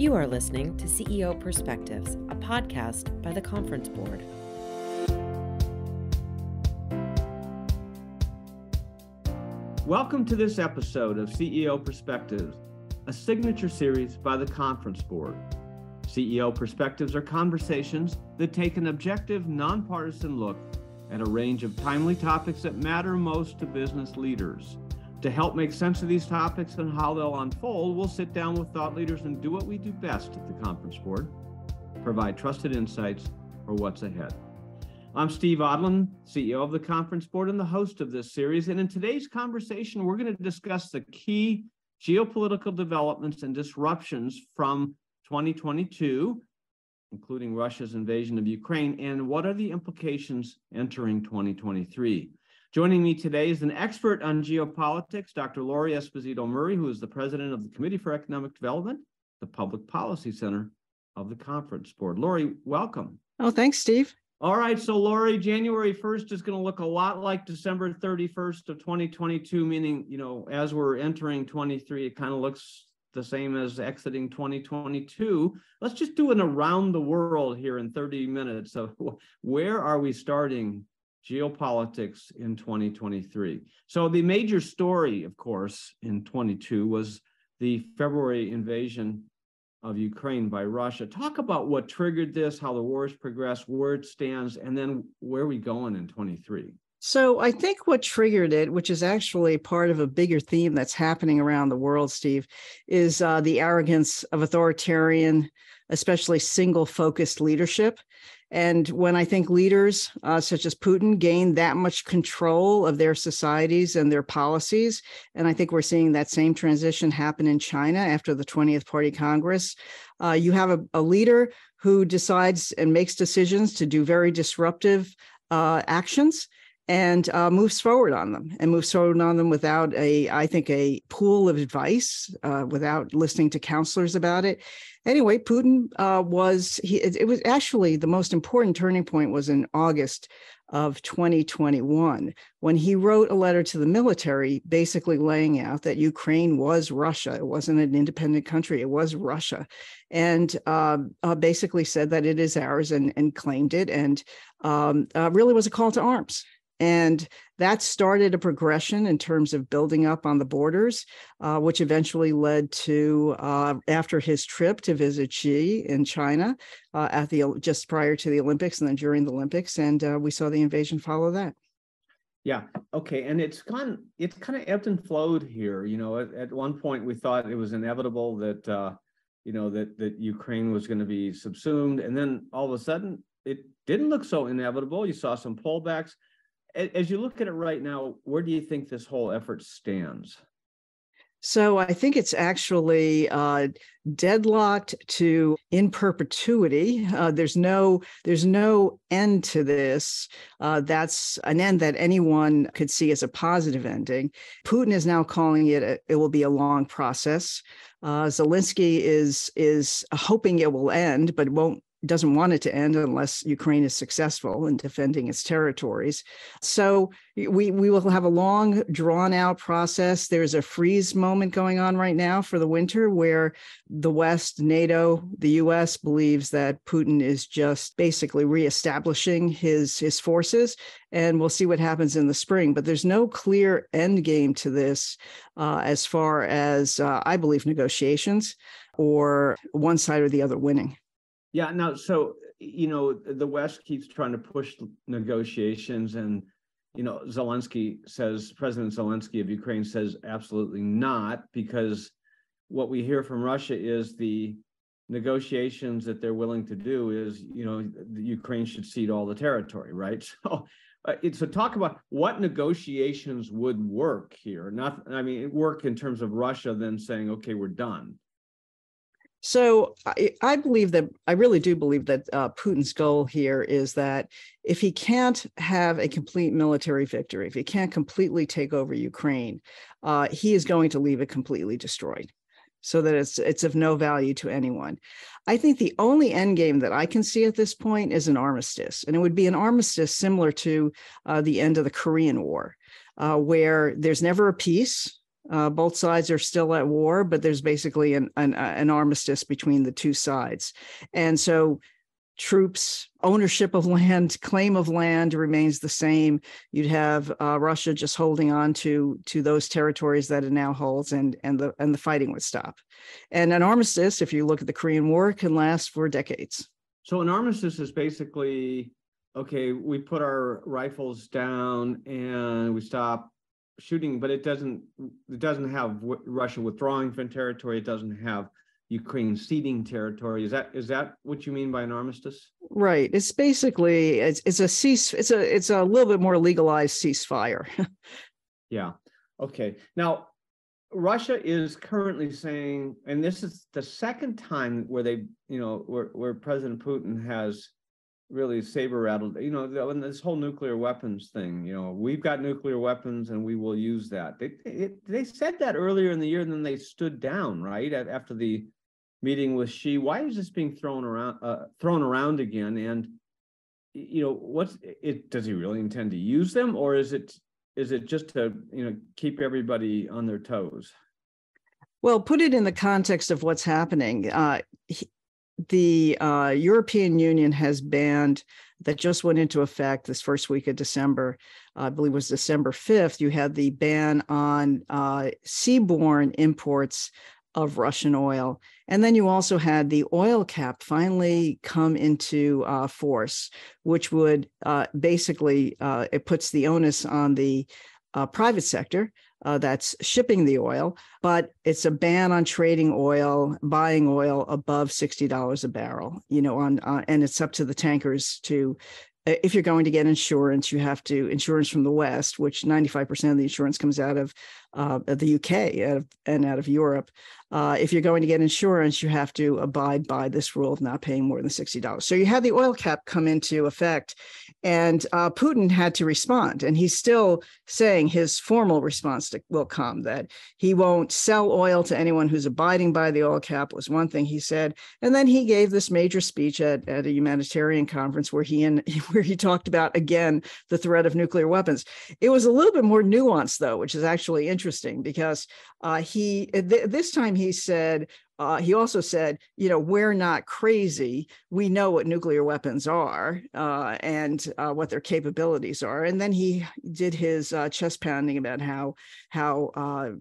You are listening to CEO Perspectives, a podcast by the Conference Board. Welcome to this episode of CEO Perspectives, a signature series by the Conference Board. CEO Perspectives are conversations that take an objective, nonpartisan look at a range of timely topics that matter most to business leaders. To help make sense of these topics and how they'll unfold, we'll sit down with thought leaders and do what we do best at the Conference Board, provide trusted insights for what's ahead. I'm Steve Odland, CEO of the Conference Board and the host of this series. And in today's conversation, we're going to discuss the key geopolitical developments and disruptions from 2022, including Russia's invasion of Ukraine, and what are the implications entering 2023. Joining me today is an expert on geopolitics, Dr. Lori Esposito Murray, who is the president of the Committee for Economic Development, the Public Policy Center of the Conference Board. Lori, welcome. Oh, thanks, Steve. All right, so Lori, January 1st is going to look a lot like December 31st of 2022, meaning, as we're entering 23, it kind of looks the same as exiting 2022. Let's just do an around the world here in 30 minutes. So where are we starting geopolitics in 2023? So the major story, of course, in 22 was the February invasion of Ukraine by Russia. Talk about what triggered this, how the war has progressed, where it stands, and then where are we going in 23? So I think what triggered it, which is actually part of a bigger theme that's happening around the world, Steve, is the arrogance of authoritarian, especially single-focused leadership. And when I think leaders such as Putin gain that much control of their societies and their policies, and I think we're seeing that same transition happen in China after the 20th Party Congress, you have a leader who decides and makes decisions to do very disruptive actions and moves forward on them without a pool of advice, without listening to counselors about it. Anyway, Putin it was actually the most important turning point was in August of 2021, when he wrote a letter to the military, basically laying out that Ukraine was Russia. It wasn't an independent country. It was Russia. And basically said that it is ours and claimed it, and really was a call to arms. And that started a progression in terms of building up on the borders, which eventually led to, after his trip to visit Xi in China, just prior to the Olympics and then during the Olympics, and we saw the invasion follow that. Yeah. Okay. And it's kind of ebbed and flowed here. At one point we thought it was inevitable that that Ukraine was going to be subsumed, and then all of a sudden it didn't look so inevitable. You saw some pullbacks. As you look at it right now, where do you think this whole effort stands? So I think it's actually deadlocked to in perpetuity. There's no end to this. That's an end that anyone could see as a positive ending. Putin is now calling it will be a long process. Zelensky is hoping it will end, but doesn't want it to end unless Ukraine is successful in defending its territories. So we will have a long, drawn-out process. There's a freeze moment going on right now for the winter where the West, NATO, the U.S. believes that Putin is just basically reestablishing his forces, and we'll see what happens in the spring. But there's no clear end game to this as far as, I believe, negotiations or one side or the other winning. Yeah. Now, so, the West keeps trying to push negotiations, and, President Zelensky of Ukraine says absolutely not, because what we hear from Russia is the negotiations that they're willing to do is, Ukraine should cede all the territory, right? So talk about what negotiations would work here. Work in terms of Russia then saying, okay, we're done. So I really do believe that Putin's goal here is that if he can't have a complete military victory, if he can't completely take over Ukraine, he is going to leave it completely destroyed, so that it's of no value to anyone. I think the only end game that I can see at this point is an armistice, and it would be an armistice similar to the end of the Korean War, where there's never a peace. Both sides are still at war, but there's basically an armistice between the two sides. And so troops, ownership of land, claim of land remains the same. You'd have Russia just holding on to those territories that it now holds, and the fighting would stop. And an armistice, if you look at the Korean War, can last for decades. So an armistice is basically, okay, we put our rifles down and we stop shooting, but it doesn't have Russia withdrawing from territory. It doesn't have Ukraine ceding territory. Is that what you mean by an armistice? Right. It's basically it's a little bit more legalized ceasefire. Yeah. Okay. Now, Russia is currently saying, and this is the second time where they, where President Putin has really saber rattled, and this whole nuclear weapons thing, we've got nuclear weapons and we will use that. They said that earlier in the year, and then they stood down, right, after the meeting with Xi. Why is this being thrown around again? And does he really intend to use them, or is it just to keep everybody on their toes? Well, put it in the context of what's happening. The European Union has banned, that just went into effect this first week of December, I believe it was December 5th, you had the ban on seaborne imports of Russian oil. And then you also had the oil cap finally come into force, which would basically, it puts the onus on the private sector that's shipping the oil, but it's a ban on trading oil, buying oil above $60 a barrel, and it's up to the tankers to, if you're going to get insurance, you have to, insurance from the West, which 95% of the insurance comes out of the UK and out of Europe. If you're going to get insurance, you have to abide by this rule of not paying more than $60. So you had the oil cap come into effect, and Putin had to respond. And he's still saying his formal response will come, that he won't sell oil to anyone who's abiding by the oil cap, was one thing he said. And then he gave this major speech at a humanitarian conference where he talked about, again, the threat of nuclear weapons. It was a little bit more nuanced, though, which is actually interesting, because this time he said, he also said, we're not crazy. We know what nuclear weapons are and what their capabilities are. And then he did his chest pounding about how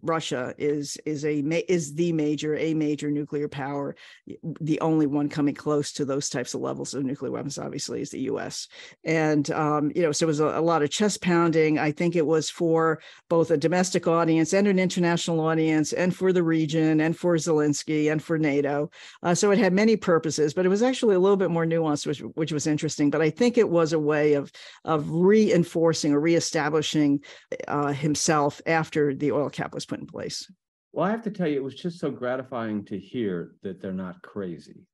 Russia is a major nuclear power. The only one coming close to those types of levels of nuclear weapons, obviously, is the U.S. And so it was a lot of chest pounding. I think it was for both a domestic audience and an international audience, and for the region, and for Zelensky, and for NATO. So it had many purposes, but it was actually a little bit more nuanced, which was interesting. But I think it was a way of reinforcing or reestablishing himself after the oil cap was put in place. Well, I have to tell you, it was just so gratifying to hear that they're not crazy.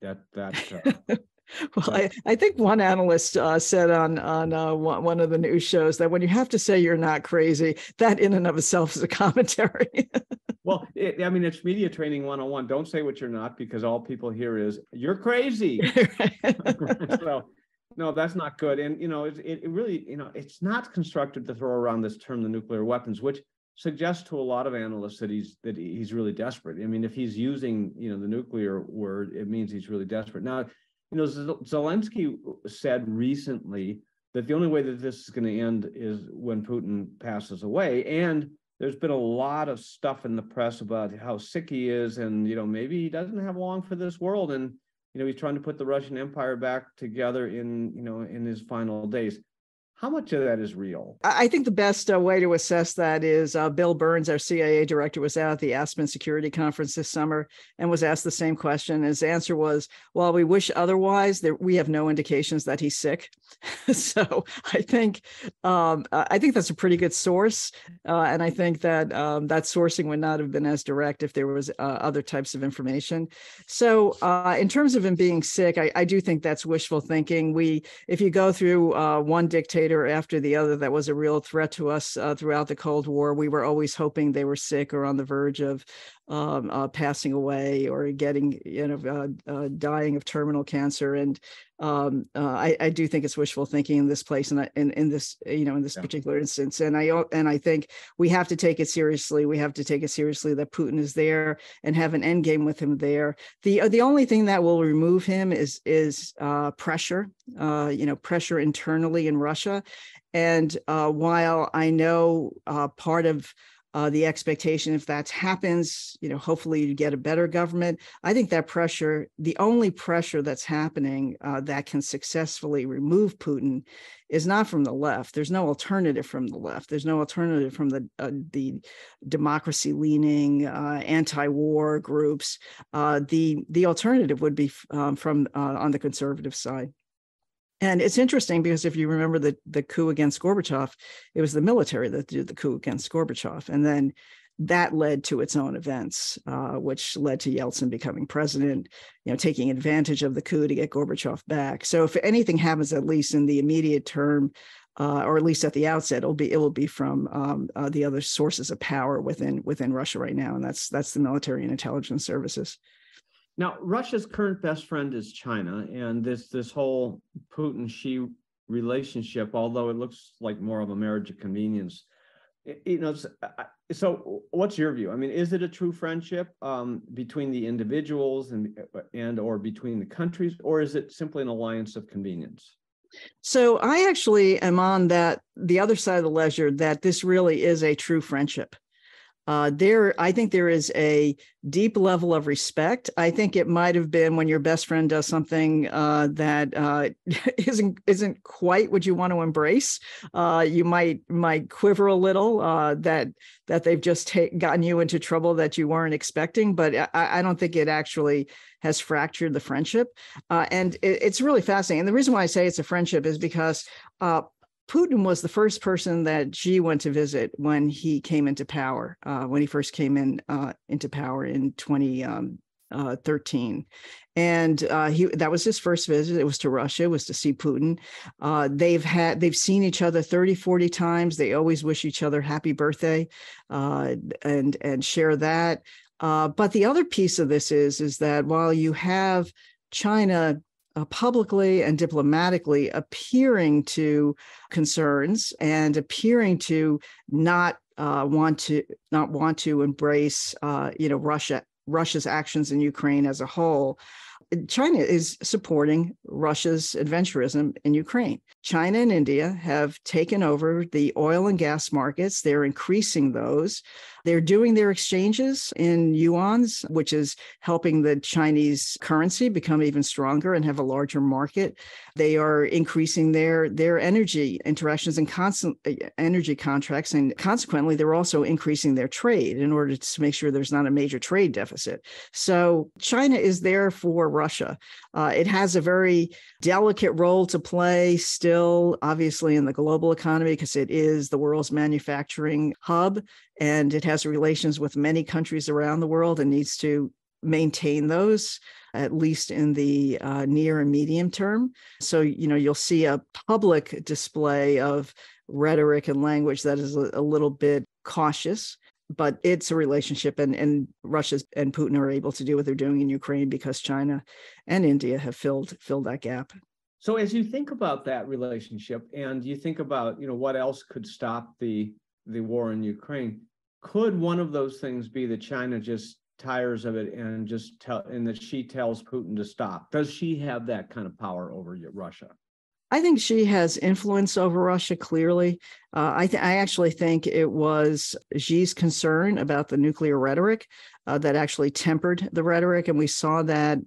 Well, I think one analyst said on one of the news shows that when you have to say you're not crazy, that in and of itself is a commentary. Well, it's media training 101. Don't say what you're not, because all people hear is, you're crazy. So, no, that's not good. And, it really, it's not constructive to throw around this term, the nuclear weapons, which suggests to a lot of analysts that he's really desperate. I mean, if he's using, the nuclear word, it means he's really desperate. Now, Zelensky said recently that the only way that this is going to end is when Putin passes away. And there's been a lot of stuff in the press about how sick he is, and maybe he doesn't have long for this world, and he's trying to put the Russian Empire back together in his final days. How much of that is real? I think the best way to assess that is Bill Burns, our CIA director, was out at the Aspen Security Conference this summer and was asked the same question. His answer was, "Well, we wish otherwise. We have no indications that he's sick." So I think that's a pretty good source, and I think that that sourcing would not have been as direct if there was other types of information. So in terms of him being sick, I do think that's wishful thinking. If you go through one dictator after the other that was a real threat to us throughout the Cold War, we were always hoping they were sick or on the verge of passing away or getting, dying of terminal cancer. And I do think it's wishful thinking in this place, and in this particular instance. And I think we have to take it seriously. We have to take it seriously that Putin is there and have an end game with him there. The only thing that will remove him is pressure, pressure internally in Russia. And while I know part of the expectation, if that happens, hopefully you get a better government. I think that pressure, the only pressure that's happening that can successfully remove Putin, is not from the left. There's no alternative from the left. There's no alternative from the democracy-leaning anti-war groups. The alternative would be from on the conservative side. And it's interesting because if you remember the coup against Gorbachev, it was the military that did the coup against Gorbachev. And then that led to its own events, which led to Yeltsin becoming president, taking advantage of the coup to get Gorbachev back. So if anything happens, at least in the immediate term, or at least at the outset, it will be from the other sources of power within Russia right now. And that's the military and intelligence services. Now, Russia's current best friend is China, and this whole Putin-Xi relationship, although it looks like more of a marriage of convenience, so what's your view? I mean, is it a true friendship between the individuals and or between the countries, or is it simply an alliance of convenience? So I actually am on the other side of the ledger, that this really is a true friendship. I think there is a deep level of respect. I think it might have been when your best friend does something that isn't quite what you want to embrace. You might quiver a little that they've just gotten you into trouble that you weren't expecting. But I don't think it actually has fractured the friendship. And it's really fascinating. And the reason why I say it's a friendship is because Putin was the first person that Xi went to visit when he came into power, when he first came into power in 2013. And that was his first visit. It was to Russia. It was to see Putin. They've seen each other 30, 40 times. They always wish each other happy birthday and share that. But the other piece of this is that while you have China publicly and diplomatically appearing to concerns and appearing to not want to embrace Russia's actions in Ukraine as a whole, China is supporting Russia's adventurism in Ukraine. China and India have taken over the oil and gas markets. They're increasing those. They're doing their exchanges in yuans, which is helping the Chinese currency become even stronger and have a larger market. They are increasing their energy interactions and constant energy contracts. And consequently, they're also increasing their trade in order to make sure there's not a major trade deficit. So China is there for Russia. It has a very delicate role to play still, obviously, in the global economy because it is the world's manufacturing hub, and it has relations with many countries around the world and needs to maintain those, at least in the near and medium term. So, you'll see a public display of rhetoric and language that is a little bit cautious, but it's a relationship, and Russia and Putin are able to do what they're doing in Ukraine because China and India have filled that gap. So as you think about that relationship and you think about, what else could stop the war in Ukraine, could one of those things be that China just tires of it and and that she tells Putin to stop? Does she have that kind of power over Russia? I think she has influence over Russia, clearly. I actually think it was Xi's concern about the nuclear rhetoric that actually tempered the rhetoric. And we saw that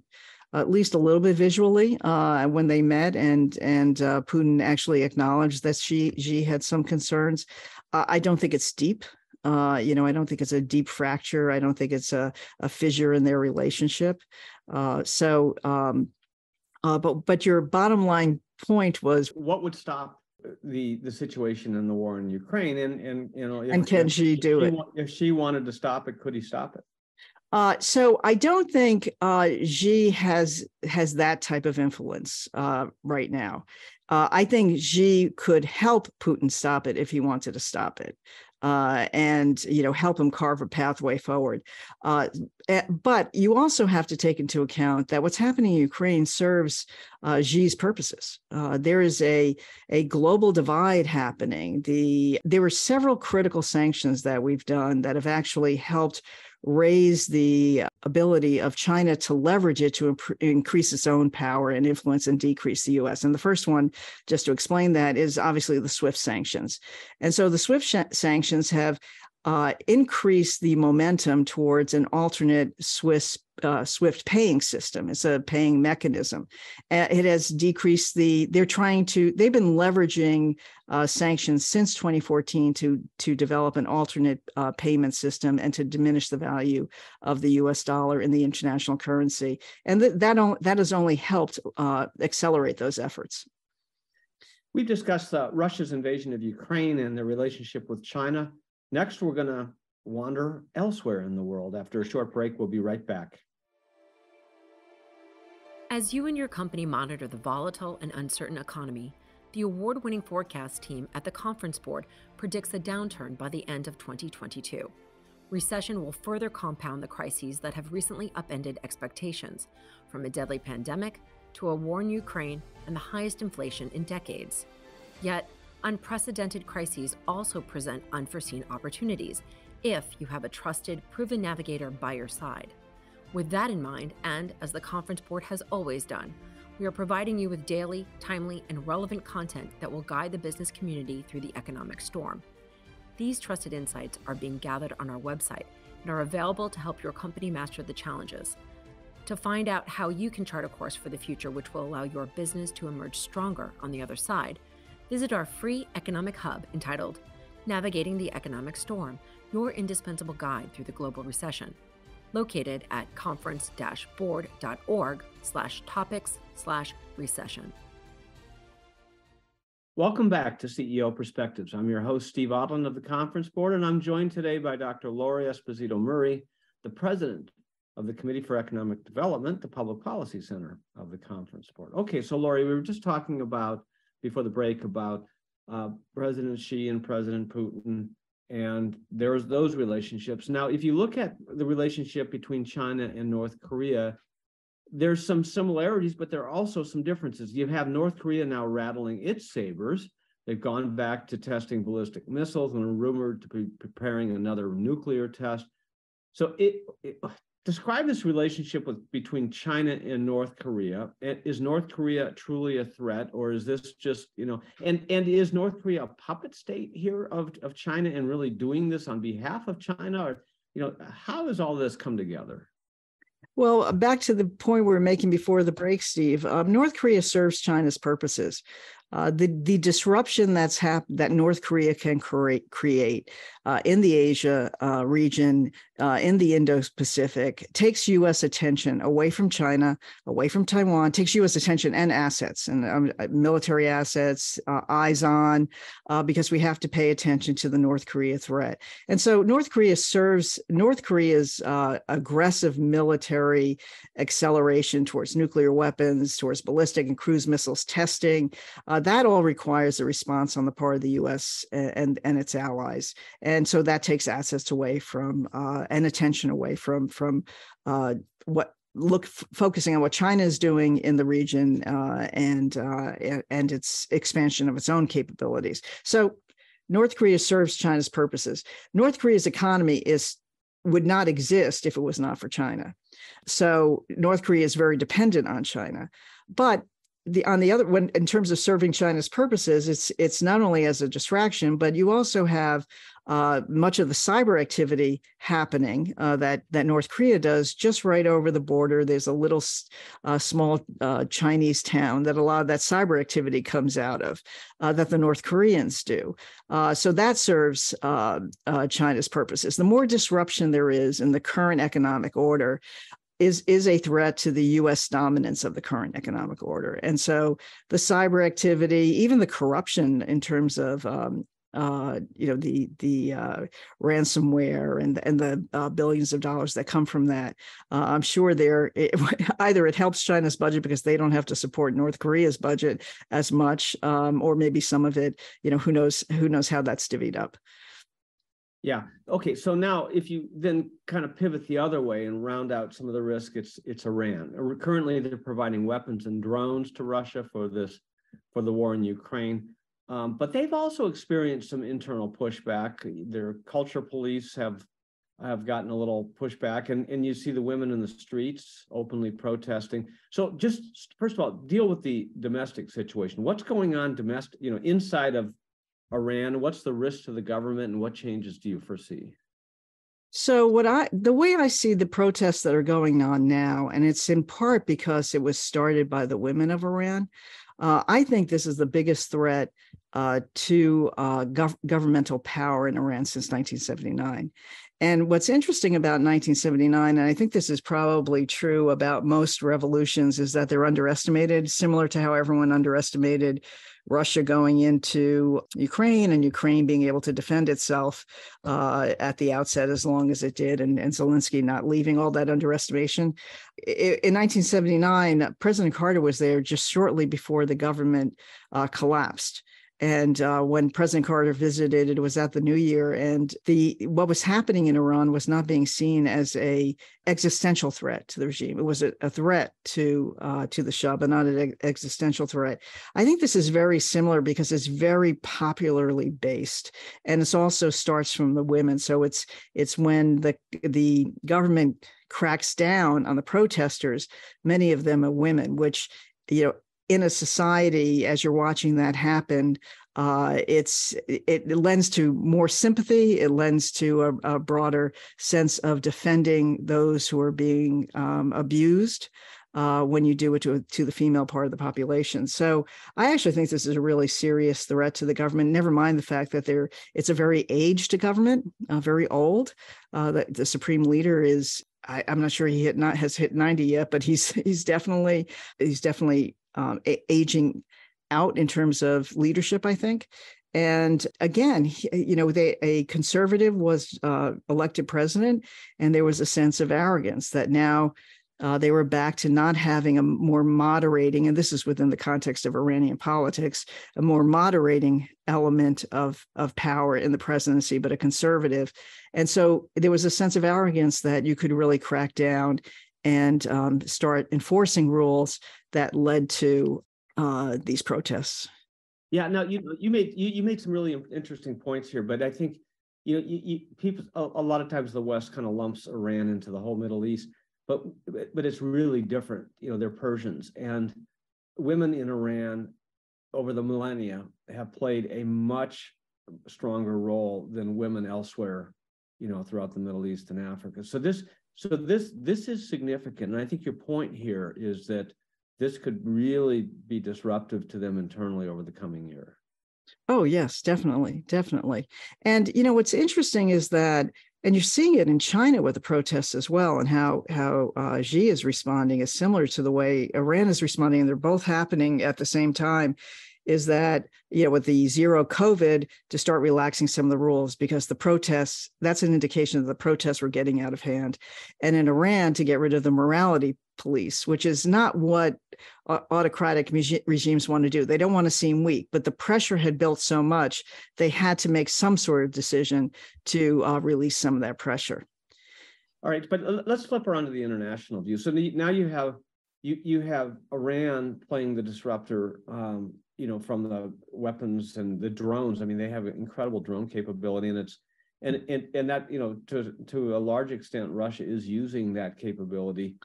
at least a little bit visually when they met, and Putin actually acknowledged that Xi had some concerns. I don't think it's deep. I don't think it's a deep fracture. I don't think it's a fissure in their relationship. But your bottom line point was, what would stop the situation in the war in Ukraine? And can she do it? If she wanted to stop it, could he stop it? So I don't think Xi has that type of influence right now. I think Xi could help Putin stop it if he wanted to stop it. and help him carve a pathway forward. But you also have to take into account that what's happening in Ukraine serves Xi's purposes. There is a global divide happening. There were several critical sanctions that we've done that have actually helped raise the ability of China to leverage it to increase its own power and influence and decrease the U.S. And the first one, just to explain that, is obviously the SWIFT sanctions. And so the SWIFT sanctions have increased the momentum towards an alternate SWIFT paying system. It's a paying mechanism. It has decreased they've been leveraging sanctions since 2014 to develop an alternate payment system and to diminish the value of the US dollar in the international currency. And that has only helped accelerate those efforts. We've discussed Russia's invasion of Ukraine and their relationship with China. Next, we're going to wander elsewhere in the world. After a short break, we'll be right back. As you and your company monitor the volatile and uncertain economy, the award-winning forecast team at the Conference Board predicts a downturn by the end of 2022. Recession will further compound the crises that have recently upended expectations, from a deadly pandemic to a war in Ukraine and the highest inflation in decades. Yet, unprecedented crises also present unforeseen opportunities if you have a trusted, proven navigator by your side. With that in mind, and as the Conference Board has always done, we are providing you with daily, timely, and relevant content that will guide the business community through the economic storm. These trusted insights are being gathered on our website and are available to help your company master the challenges. To find out how you can chart a course for the future which will allow your business to emerge stronger on the other side, visit our free economic hub entitled Navigating the Economic Storm, your indispensable guide through the global recession, located at conference-board.org/topics/recession. Welcome back to CEO Perspectives. I'm your host, Steve Odland of the Conference Board, and I'm joined today by Dr. Lori Esposito Murray, the president of the Committee for Economic Development, the Public Policy Center of the Conference Board. Okay, so Lori, we were just talking about before the break about President Xi and President Putin, and there's those relationships. Now, if you look at the relationship between China and North Korea, there's some similarities, but there are also some differences. You have North Korea now rattling its sabers. They've gone back to testing ballistic missiles and are rumored to be preparing another nuclear test. So describe this relationship between China and North Korea. Is North Korea truly a threat, or is this just, and is North Korea a puppet state here of China and really doing this on behalf of China? Or, how does all this come together? Well, back to the point we were making before the break, Steve, North Korea serves China's purposes. The disruption that North Korea can create in the Asia region, in the Indo-Pacific, takes U.S. attention away from China, away from Taiwan, takes U.S. attention and assets and military assets, eyes on, because we have to pay attention to the North Korea threat. And so North Korea serves North Korea's aggressive military acceleration towards nuclear weapons, towards ballistic and cruise missiles testing. That all requires a response on the part of the U.S. and its allies. And so that takes assets away from and attention away from focusing on what China is doing in the region and its expansion of its own capabilities. So North Korea serves China's purposes. North Korea's economy would not exist if it was not for China. So North Korea is very dependent on China. But in terms of serving China's purposes, it's not only as a distraction, but you also have much of the cyber activity happening that North Korea does just right over the border. There's a little small Chinese town that a lot of that cyber activity comes out of that the North Koreans do. So that serves China's purposes. The more disruption there is in the current economic order, is a threat to the U.S. dominance of the current economic order. And so the cyber activity, even the corruption in terms of the ransomware and the billions of dollars that come from that, I'm sure either it helps China's budget because they don't have to support North Korea's budget as much, or maybe some of it, who knows how that's divvied up. Yeah. Okay. So now, if you then kind of pivot the other way and round out some of the risk, it's Iran. Currently, they're providing weapons and drones to Russia for the war in Ukraine, but they've also experienced some internal pushback. Their culture police have gotten a little pushback, and you see the women in the streets openly protesting. So, just first of all, deal with the domestic situation. What's going on inside of Iran? What's the risk to the government, and what changes do you foresee? So the way I see the protests that are going on now, and it's in part because it was started by the women of Iran, I think this is the biggest threat to governmental power in Iran since 1979. And what's interesting about 1979, and I think this is probably true about most revolutions, is that they're underestimated, similar to how everyone underestimated Russia going into Ukraine and Ukraine being able to defend itself at the outset as long as it did, and Zelensky not leaving, all that underestimation. In 1979, President Carter was there just shortly before the government collapsed. And when President Carter visited, it was at the New Year, and what was happening in Iran was not being seen as a existential threat to the regime. It was a threat to the Shah, but not an existential threat. I think this is very similar because it's very popularly based, and it also starts from the women. So it's when the government cracks down on the protesters, many of them are women, which, in a society, as you're watching that happen, it lends to more sympathy. It lends to a broader sense of defending those who are being abused when you do it to the female part of the population. So I actually think this is a really serious threat to the government. Never mind the fact that it's a very aged government, very old. The supreme leader is, I'm not sure he has hit 90 yet, but he's definitely aging out in terms of leadership, I think. And again, a conservative was elected president, and there was a sense of arrogance that now they were back to not having a more moderating, and this is within the context of Iranian politics, a more moderating element of power in the presidency, but a conservative. And so there was a sense of arrogance that you could really crack down and start enforcing rules that led to these protests. Yeah, now you made some really interesting points here, but I think people a lot of times the West kind of lumps Iran into the whole Middle East, but it's really different. They're Persians, and women in Iran over the millennia have played a much stronger role than women elsewhere, throughout the Middle East and Africa. So this is significant, and I think your point here is that this could really be disruptive to them internally over the coming year. Oh, yes, definitely. And, what's interesting is that, and you're seeing it in China with the protests as well, and how Xi is responding is similar to the way Iran is responding, and they're both happening at the same time, is that, with the zero COVID, to start relaxing some of the rules, because the protests, that's an indication that the protests were getting out of hand. And in Iran, to get rid of the morality police, which is not what autocratic regimes want to do. They don't want to seem weak, but the pressure had built so much, they had to make some sort of decision to release some of that pressure. All right, but let's flip around to the international view. So now you have Iran playing the disruptor, from the weapons and the drones. I mean, they have an incredible drone capability, and that to a large extent, Russia is using that capability,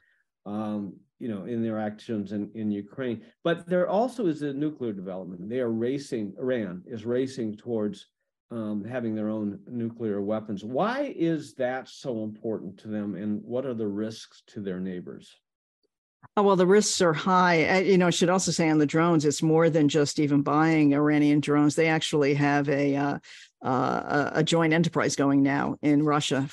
in their actions in Ukraine. But there also is a nuclear development. Iran is racing towards having their own nuclear weapons. Why is that so important to them, and what are the risks to their neighbors? Oh, well, the risks are high. I should also say on the drones, it's more than just even buying Iranian drones. They actually have a joint enterprise going now in Russia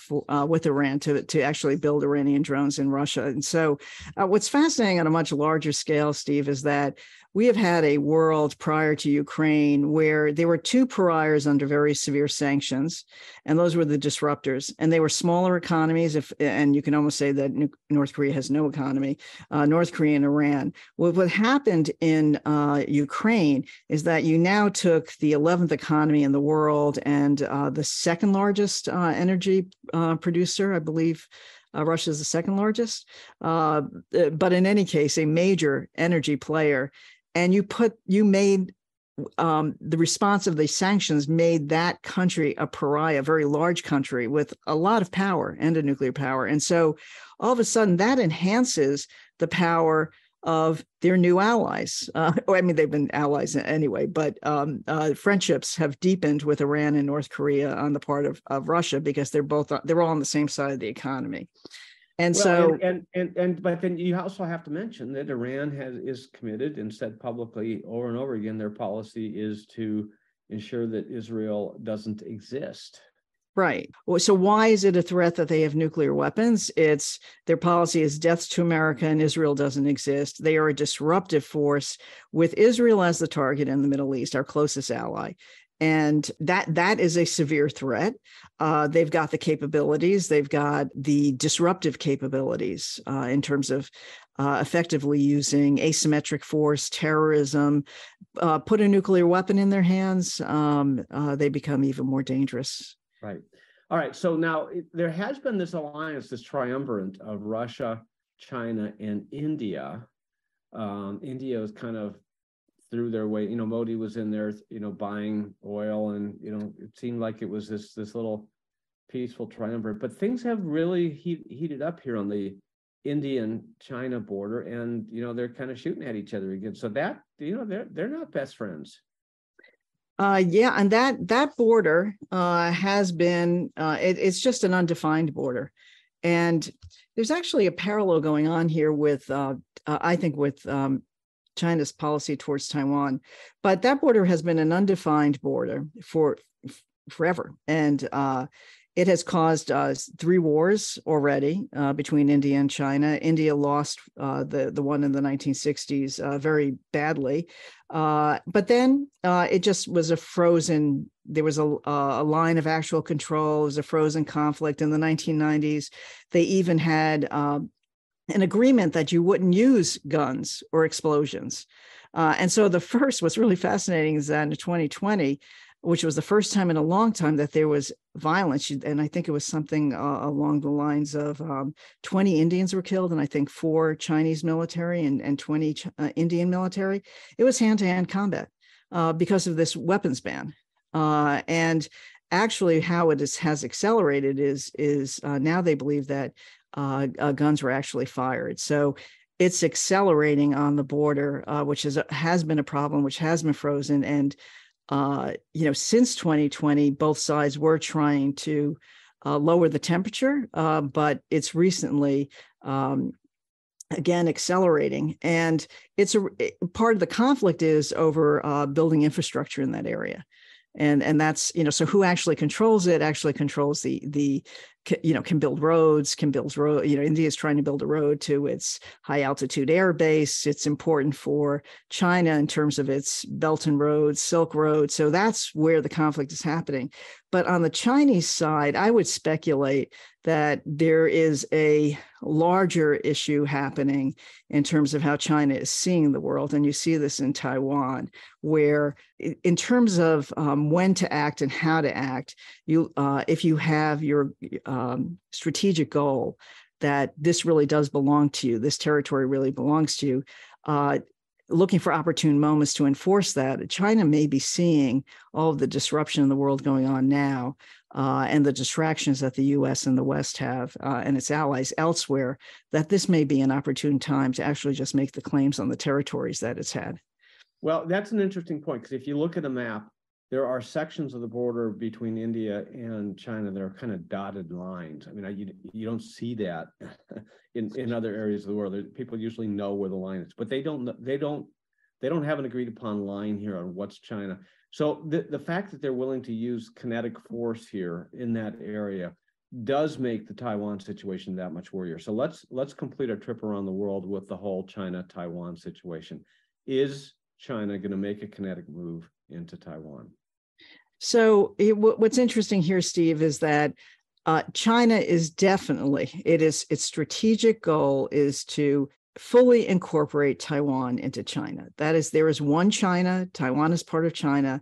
with Iran to actually build Iranian drones in Russia. And so what's fascinating on a much larger scale, Steve, is that we have had a world prior to Ukraine where there were two pariahs under very severe sanctions, and those were the disruptors. And they were smaller economies, and you can almost say that North Korea has no economy, North Korea and Iran. What happened in Ukraine is that you now took the 11th economy in the world and the second largest energy producer, I believe. Russia is the second largest, but in any case, a major energy player. And you made the response of the sanctions made that country a pariah, a very large country with a lot of power and a nuclear power. And so all of a sudden that enhances the power of their new allies. I mean, they've been allies anyway, but friendships have deepened with Iran and North Korea on the part of Russia because they're all on the same side of the economy. And but then you also have to mention that Iran is committed and said publicly over and over again, their policy is to ensure that Israel doesn't exist. Right. So why is it a threat that they have nuclear weapons? It's their policy is death to America and Israel doesn't exist. They are a disruptive force with Israel as the target in the Middle East, our closest ally. And that is a severe threat. They've got the capabilities. They've got the disruptive capabilities in terms of effectively using asymmetric force, terrorism. Put a nuclear weapon in their hands, they become even more dangerous. Right. All right. So now there has been this alliance, this triumvirate of Russia, China, and India. India is kind of through their way. Modi was in there, buying oil, and it seemed like it was this little peaceful triumvirate. But things have really heated up here on the Indian-China border, and they're kind of shooting at each other again. So that they're not best friends. Yeah, and that border has been it's just an undefined border, and there's actually a parallel going on here with I think with China's policy towards Taiwan, but that border has been an undefined border for forever, and it has caused 3 wars already between India and China. India lost the one in the 1960s very badly, but then it just was a frozen. There was a line of actual control. It was a frozen conflict in the 1990s. They even had an agreement that you wouldn't use guns or explosions. And so what's really fascinating is that in 2020, which was the first time in a long time that there was violence, and I think it was something along the lines of 20 Indians were killed, and I think 4 Chinese military and 20 Indian military. It was hand-to-hand combat because of this weapons ban. And actually how it has accelerated is now they believe that guns were actually fired. So it's accelerating on the border, which has been a problem, which has been frozen. And, since 2020, both sides were trying to lower the temperature, but it's recently, again, accelerating. And it's part of the conflict is over building infrastructure in that area. And that's, so who actually controls it, actually controls the can build roads, India is trying to build a road to its high altitude air base. It's important for China in terms of its Belt and Road, Silk Road. So that's where the conflict is happening. But on the Chinese side, I would speculate that there is a larger issue happening in terms of how China is seeing the world. And you see this in Taiwan, where in terms of when to act and how to act, if you have your strategic goal that this really does belong to you, this territory really belongs to you, looking for opportune moments to enforce that, China may be seeing all of the disruption in the world going on now and the distractions that the U.S. and the West have and its allies elsewhere, that this may be an opportune time to actually just make the claims on the territories that it's had. Well, that's an interesting point, because if you look at a map, there are sections of the border between India and China that are kind of dotted lines. I mean, you don't see that in other areas of the world. People usually know where the line is, but they don't have an agreed upon line here on what's China. So the fact that they're willing to use kinetic force here in that area does make the Taiwan situation that much worrier. So let's complete our trip around the world with the whole China-Taiwan situation. Is China going to make a kinetic move into Taiwan? So what's interesting here, Steve, is that China is definitely, its strategic goal is to fully incorporate Taiwan into China. That is, there is one China, Taiwan is part of China.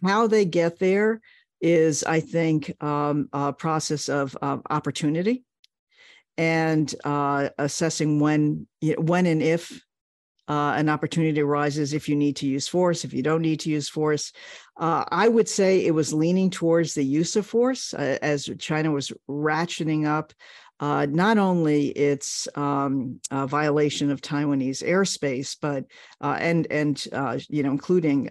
How they get there is, I think, a process of opportunity and assessing when and if an opportunity arises, if you need to use force, if you don't need to use force. I would say it was leaning towards the use of force as China was ratcheting up not only its violation of Taiwanese airspace, but including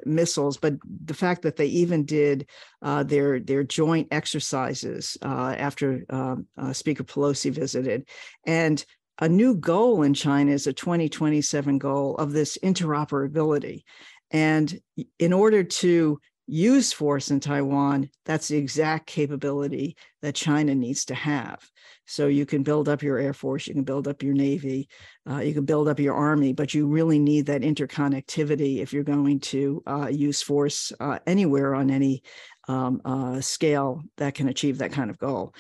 missiles, but the fact that they even did their joint exercises after Speaker Pelosi visited. And a new goal in China is a 2027 goal of this interoperability. And in order to use force in Taiwan, that's the exact capability that China needs to have. So you can build up your Air Force, you can build up your Navy, you can build up your Army, but you really need that interconnectivity if you're going to use force anywhere on any scale that can achieve that kind of goal.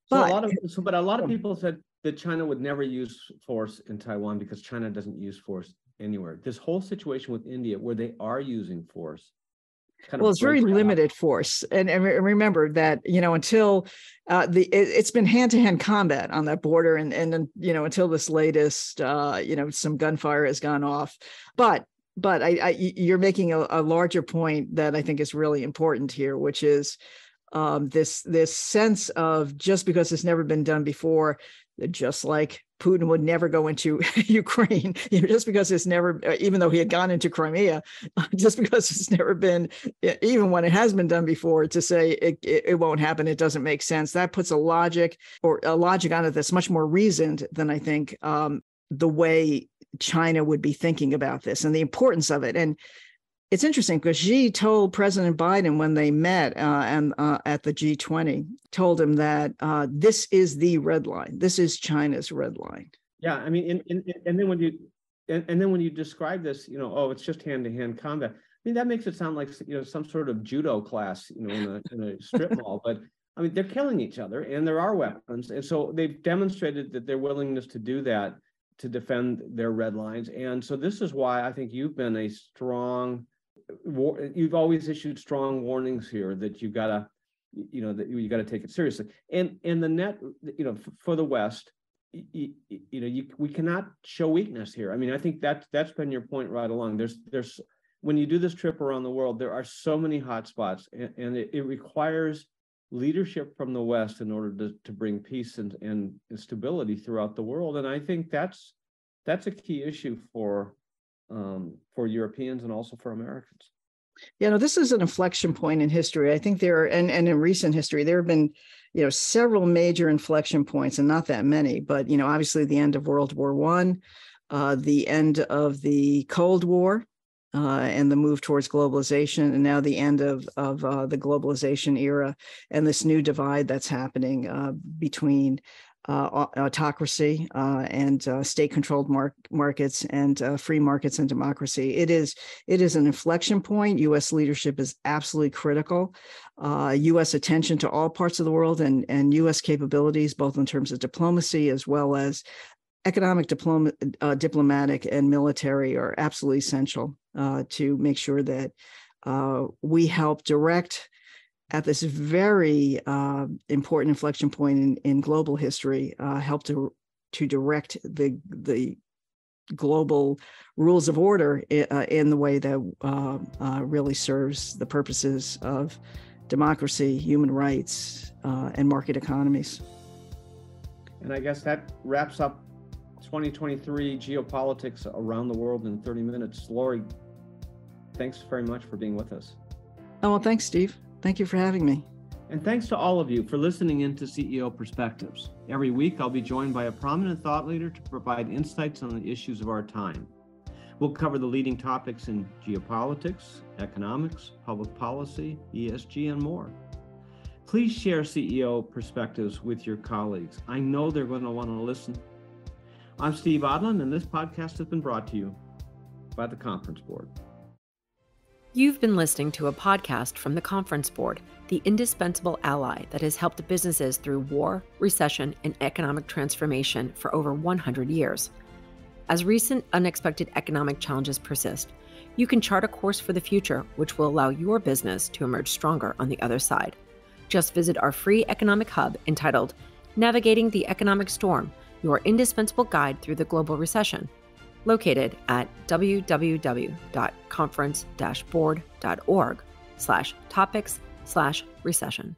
But a lot of people said that China would never use force in Taiwan because China doesn't use force anywhere. This whole situation with India, where they are using force, it's very limited force, and remember that until it's been hand-to-hand combat on that border, and until this latest some gunfire has gone off, but you're making a larger point that I think is really important here, which is this sense of just because it's never been done before, just like Putin would never go into Ukraine, just because it's never, even though he had gone into Crimea, just because it's never been, even when it has been done before, to say it won't happen, it doesn't make sense. That puts a logic on it that's much more reasoned than I think the way China would be thinking about this and the importance of it. And it's interesting because Xi told President Biden when they met at the G20, told him that this is the red line. This is China's red line. Yeah, I mean, and then when you describe this, it's just hand-to-hand combat. I mean, that makes it sound like some sort of judo class, in a strip mall. But I mean, they're killing each other, and there are weapons, and so they've demonstrated that their willingness to do that to defend their red lines. And so this is why I think you've been you've always issued strong warnings here that you've got to take it seriously. And the net, for the West, we cannot show weakness here. I mean, I think that's been your point right along. There's when you do this trip around the world, there are so many hotspots, and it requires leadership from the West in order to bring peace and stability throughout the world. And I think that's a key issue for Europeans and also for Americans. This is an inflection point in history. I think and in recent history, there have been, several major inflection points, and not that many, but, obviously the end of World War I, the end of the Cold War, and the move towards globalization, and now the end of the globalization era, and this new divide that's happening between autocracy and state-controlled markets and free markets and democracy. It is an inflection point. U.S. leadership is absolutely critical. U.S. attention to all parts of the world and U.S. capabilities, both in terms of diplomacy as well as economic, diplomatic, and military, are absolutely essential to make sure that we help direct, at this very important inflection point in global history, help to direct the global rules of order in the way that really serves the purposes of democracy, human rights, and market economies. And I guess that wraps up 2023 Geopolitics Around the World in 30 minutes. Lori, thanks very much for being with us. Oh, well, thanks, Steve. Thank you for having me. And thanks to all of you for listening in to CEO Perspectives. Every week, I'll be joined by a prominent thought leader to provide insights on the issues of our time. We'll cover the leading topics in geopolitics, economics, public policy, ESG, and more. Please share CEO Perspectives with your colleagues. I know they're going to want to listen. I'm Steve Odland, and this podcast has been brought to you by the Conference Board. You've been listening to a podcast from the Conference Board, the indispensable ally that has helped businesses through war, recession, and economic transformation for over 100 years. As recent unexpected economic challenges persist, you can chart a course for the future which will allow your business to emerge stronger on the other side. Just visit our free economic hub entitled Navigating the Economic Storm, your indispensable guide through the global recession, located at www.conference-board.org/topics/recession.